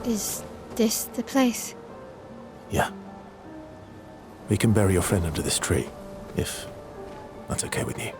Is this the place? Yeah. We can bury your friend under this tree, if that's okay with you.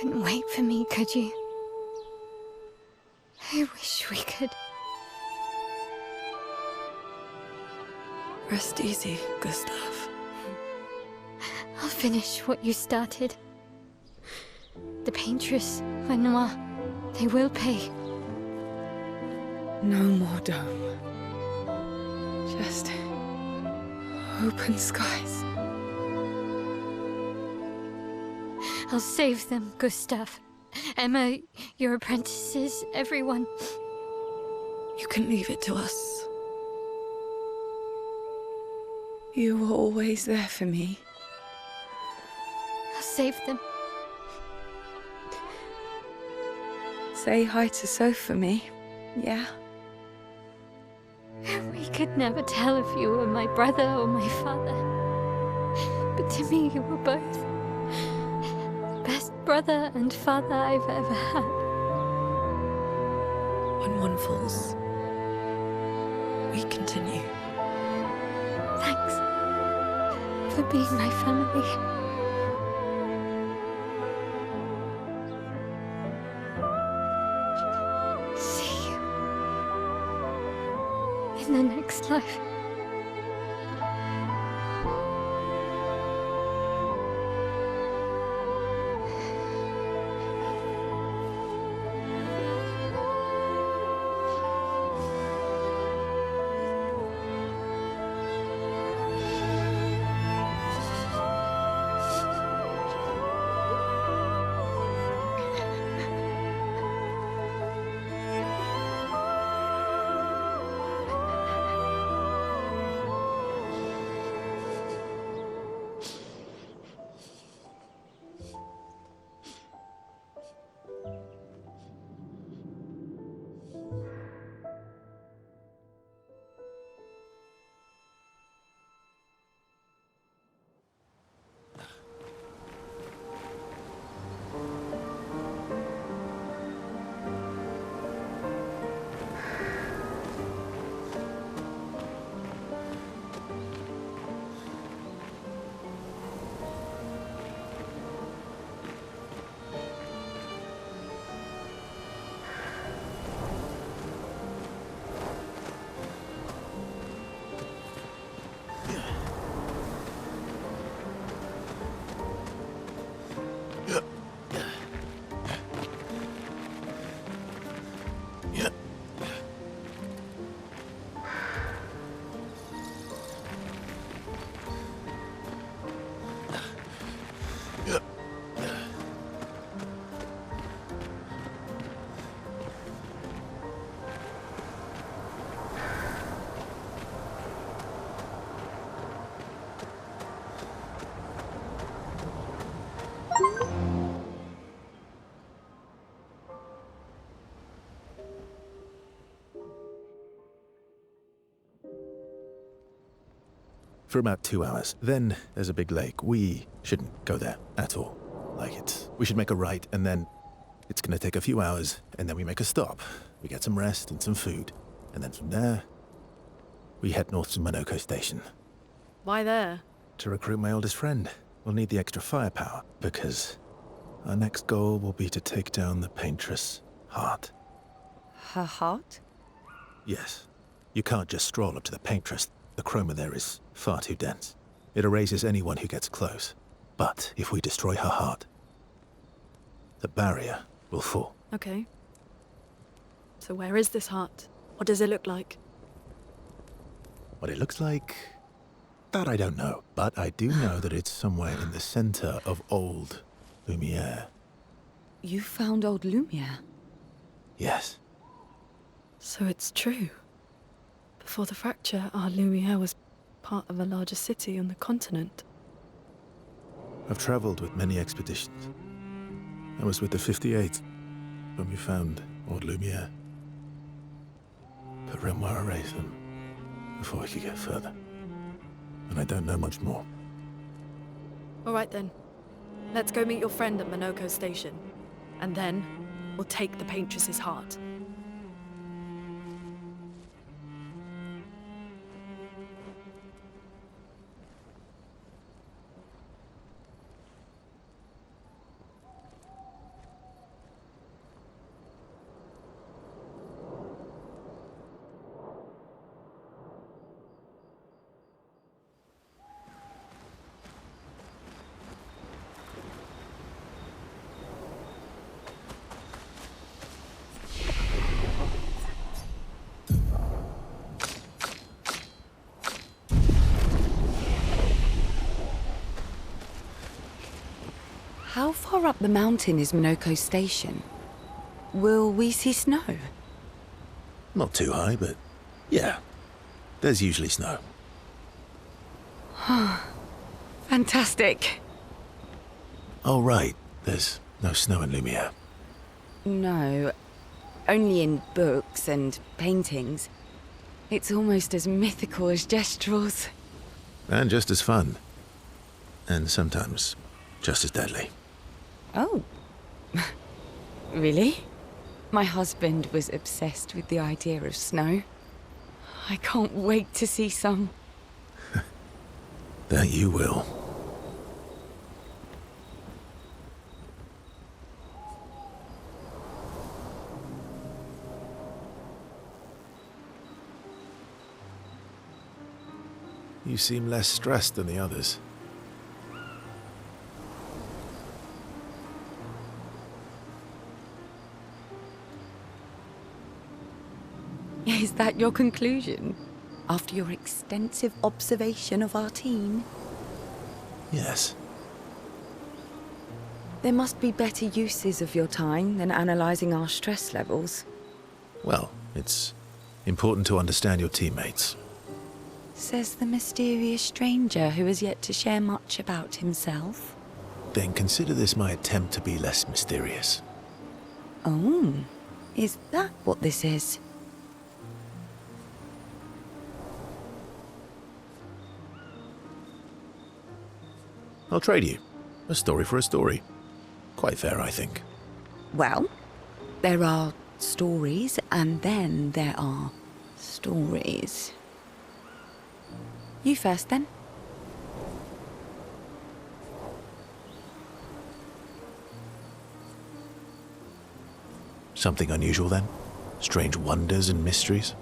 Couldn't wait for me, could you? I wish we could. Rest easy, Gustave. I'll finish what you started. The paintress, Renoir, they will pay. No more dome. Just open skies. I'll save them, Gustave. Emma, your apprentices, everyone. You can leave it to us. You were always there for me. I'll save them. Say hi to Soph for me, yeah? We could never tell if you were my brother or my father. But to me, you were both. Best brother and father I've ever had. When one falls, we continue. Thanks for being my family. See you in the next life. for about 2 hours. Then there's a big lake. We shouldn't go there at all. We should make a right, and then it's gonna take a few hours, and then we make a stop. We get some rest and some food, and then from there, we head north to Monoko Station. Why there? To recruit my oldest friend. We'll need the extra firepower, because our next goal will be to take down the paintress' heart. Her heart? Yes. You can't just stroll up to the paintress. The chroma there is far too dense. It erases anyone who gets close. But if we destroy her heart, the barrier will fall. Okay. So where is this heart? What does it look like? What it looks like, that I don't know. But I do know that it's somewhere in the center of old Lumiere. You found old Lumiere? Yes. So it's true. Before the fracture, our Lumiere was part of a larger city on the continent. I've traveled with many expeditions. I was with the 58th when we found old Lumiere. But Renoir erased them before we could get further. And I don't know much more. All right then. Let's go meet your friend at Monoko Station. And then, we'll take the paintress's heart. How far up the mountain is Monoko Station? Will we see snow? Not too high, but yeah. There's usually snow. Fantastic. Oh, right. There's no snow in Lumiere. No, only in books and paintings. It's almost as mythical as Gestrels. And just as fun. And sometimes just as deadly. Oh. Really? My husband was obsessed with the idea of snow. I can't wait to see some. That you will. You seem less stressed than the others. Is that your conclusion? After your extensive observation of our team? Yes. There must be better uses of your time than analysing our stress levels. Well, it's important to understand your teammates. Says the mysterious stranger who has yet to share much about himself. Then consider this my attempt to be less mysterious. Oh, is that what this is? I'll trade you. A story for a story. Quite fair, I think. Well, there are stories, and then there are stories. You first, then. Something unusual, then? Strange wonders and mysteries?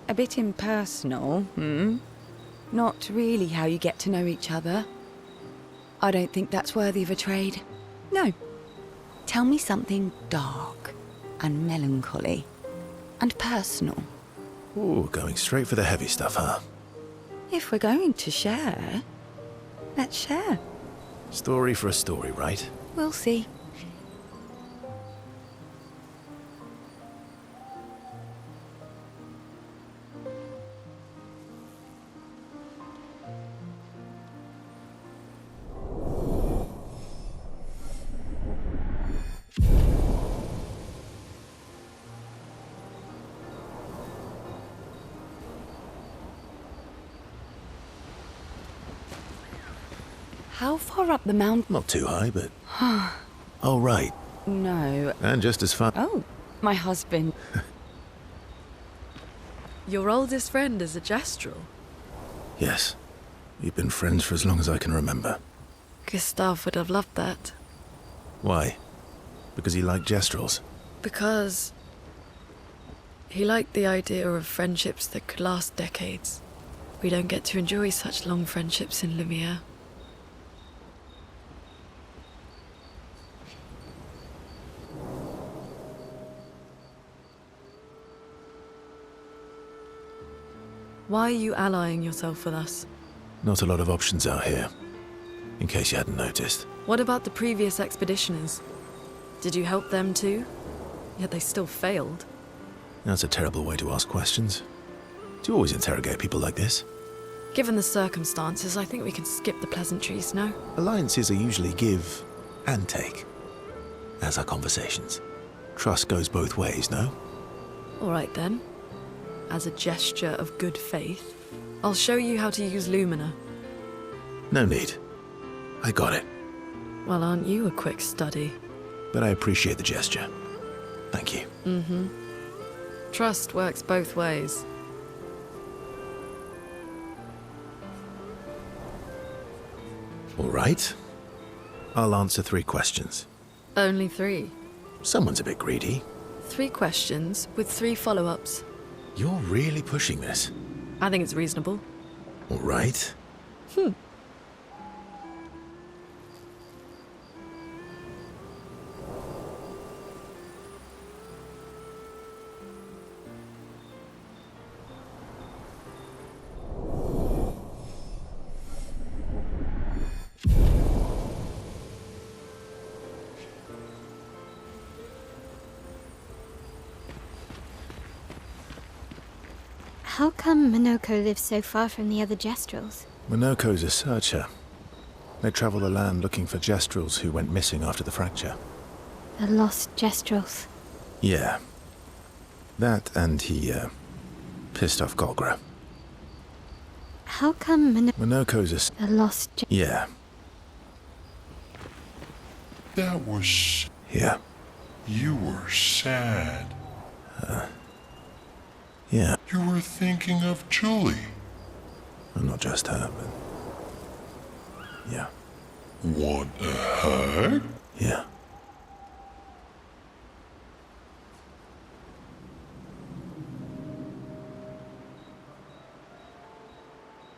A bit impersonal, hmm? Not really how you get to know each other. I don't think that's worthy of a trade. No. Tell me something dark and melancholy and personal. Ooh, going straight for the heavy stuff, huh? If we're going to share, let's share. Story for a story, right? We'll see. How far up the mountain? Not too high, but... Oh, right. No. And just as far... Oh, my husband. Your oldest friend is a gestural. Yes. We've been friends for as long as I can remember. Gustave would have loved that. Why? Because he liked gestrels? Because he liked the idea of friendships that could last decades. We don't get to enjoy such long friendships in Lumiere. Why are you allying yourself with us? Not a lot of options out here, in case you hadn't noticed. What about the previous expeditioners? Did you help them too? Yet they still failed. That's a terrible way to ask questions. Do you always interrogate people like this? Given the circumstances, I think we can skip the pleasantries, no? Alliances are usually give and take, as are conversations. Trust goes both ways, no? All right then. As a gesture of good faith, I'll show you how to use Lumina. No need. I got it. Well, aren't you a quick study? But I appreciate the gesture. Thank you. Mm-hmm. Trust works both ways. All right. I'll answer 3 questions. Only 3. Someone's a bit greedy. 3 questions with 3 follow-ups. You're really pushing this. I think it's reasonable. All right. How come Minoko lives so far from the other gestrels? Minoko's a searcher. They travel the land looking for gestrels who went missing after the fracture. The lost gestrels. Yeah. That and he, pissed off Golgra. How come Minoko's a... the lost Yeah. That was... Yeah. You were sad. Yeah. You were thinking of Julie. Well, not just her, but... Yeah. Want a hug? Yeah.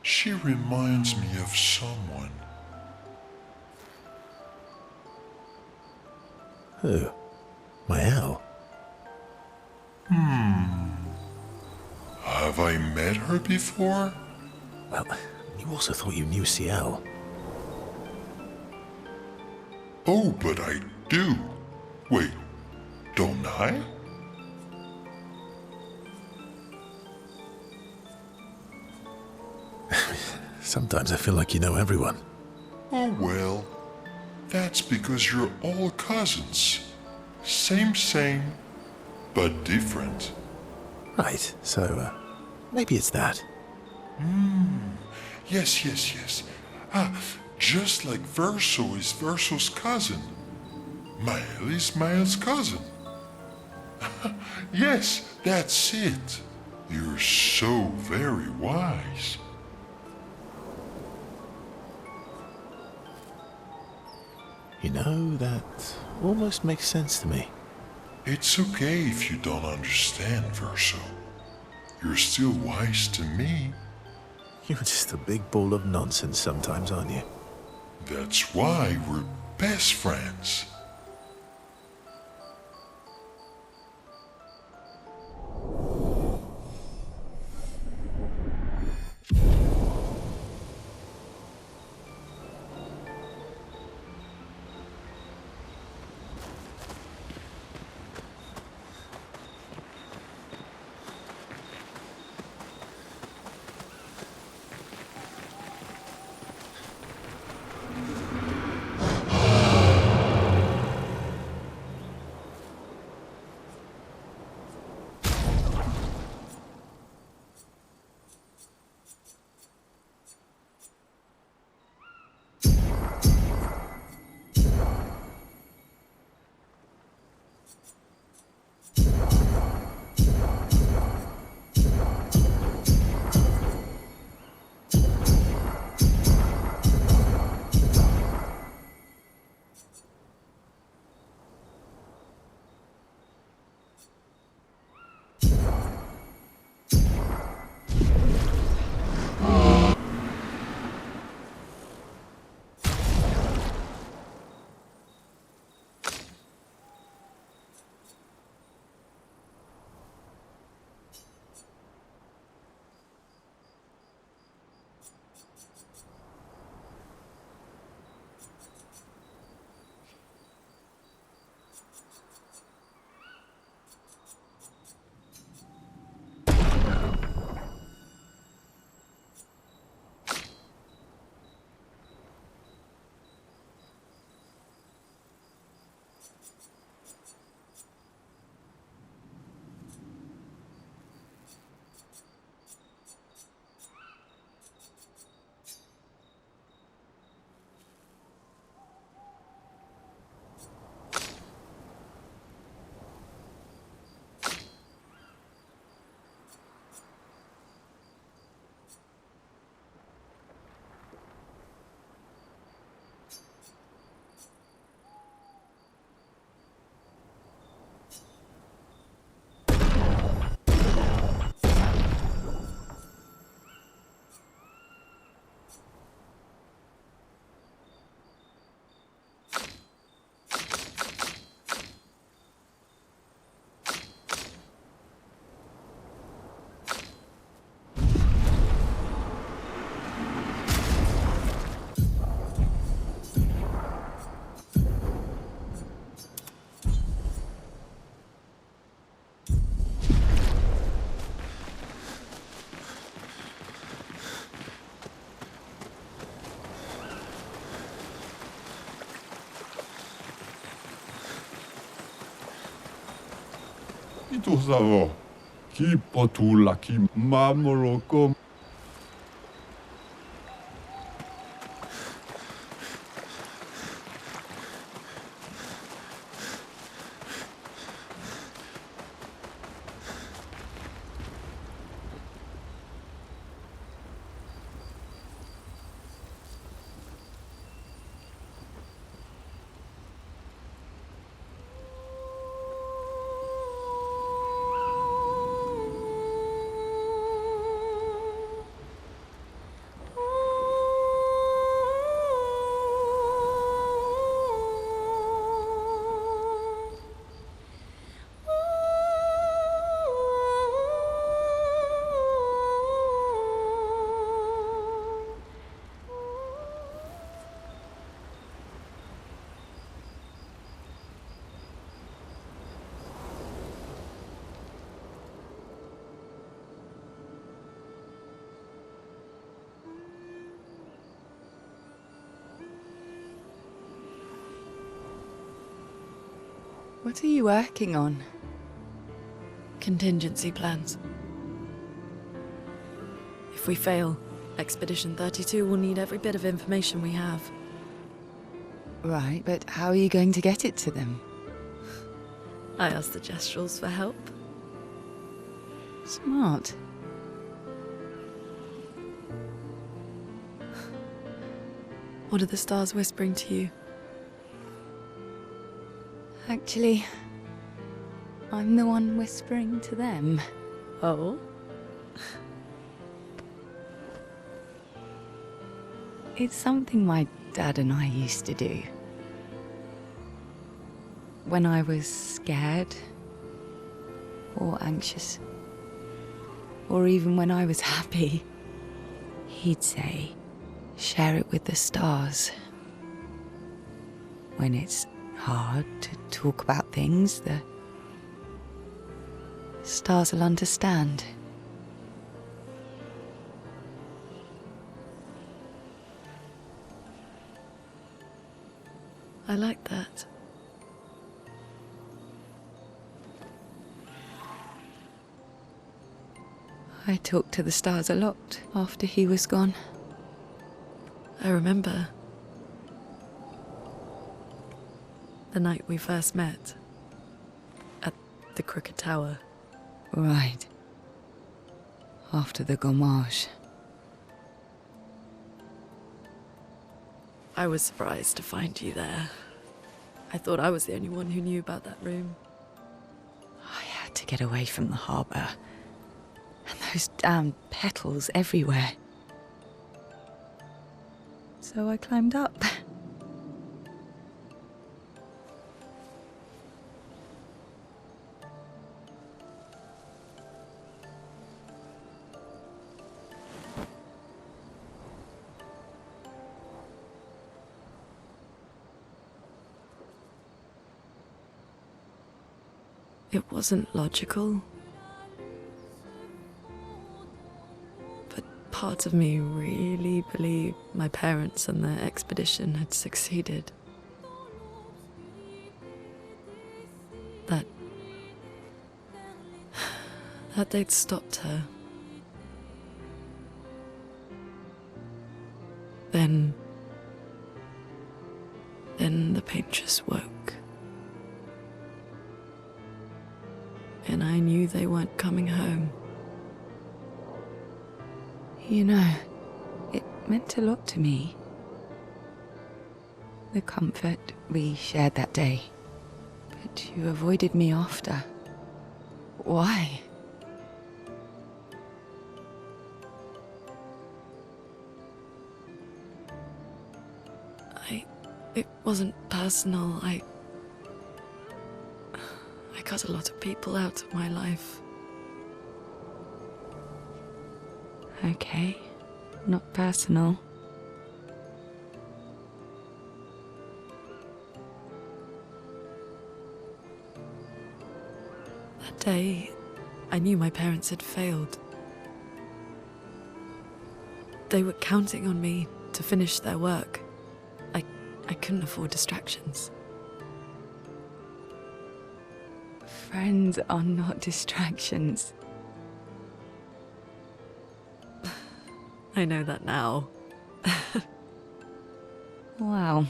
She reminds me of someone. Who? My L? Have I met her before? Well, you also thought you knew CL. Oh, but I do. Wait, don't I? Sometimes I feel like you know everyone. Oh well, that's because you're all cousins. Same, but different. Right, so, maybe it's that. Yes. Just like Verso is Verso's cousin. Mael is Mael's cousin. Yes, that's it. You're so very wise. You know, that almost makes sense to me. It's okay if you don't understand, Verso. You're still wise to me. You're just a big ball of nonsense sometimes, aren't you? That's why we're best friends. tout ça va. Qui pas tout là, qui mamolo comme. What are you working on? Contingency plans. If we fail, Expedition 32 will need every bit of information we have. Right, but how are you going to get it to them? I asked the Gestrals for help. Smart. What are the stars whispering to you? Actually, I'm the one whispering to them. Oh? It's something my dad and I used to do. When I was scared, or anxious, or even when I was happy, he'd say, share it with the stars. When it's hard to talk about things, the stars will understand. I like that. I talked to the stars a lot after he was gone. I remember the night we first met at the Crooked Tower. Right. After the gommage. I was surprised to find you there. I thought I was the only one who knew about that room. I had to get away from the harbour. And those damn petals everywhere. So I climbed up. It wasn't logical. But part of me really believed my parents and their expedition had succeeded. That they'd stopped her. Then the painters woke. And I knew they weren't coming home. You know, it meant a lot to me. The comfort we shared that day. But you avoided me after. Why? It wasn't personal. I cut a lot of people out of my life. Okay, not personal. That day, I knew my parents had failed. They were counting on me to finish their work. I couldn't afford distractions. Friends are not distractions. I know that now. Wow.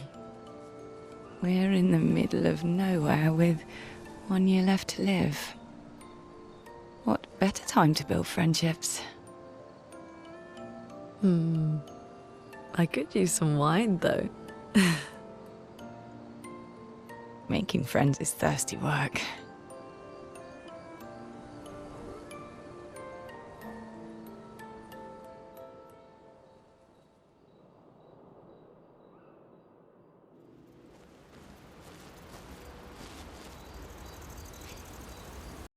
We're in the middle of nowhere with 1 year left to live. What better time to build friendships? I could use some wine, though. Making friends is thirsty work.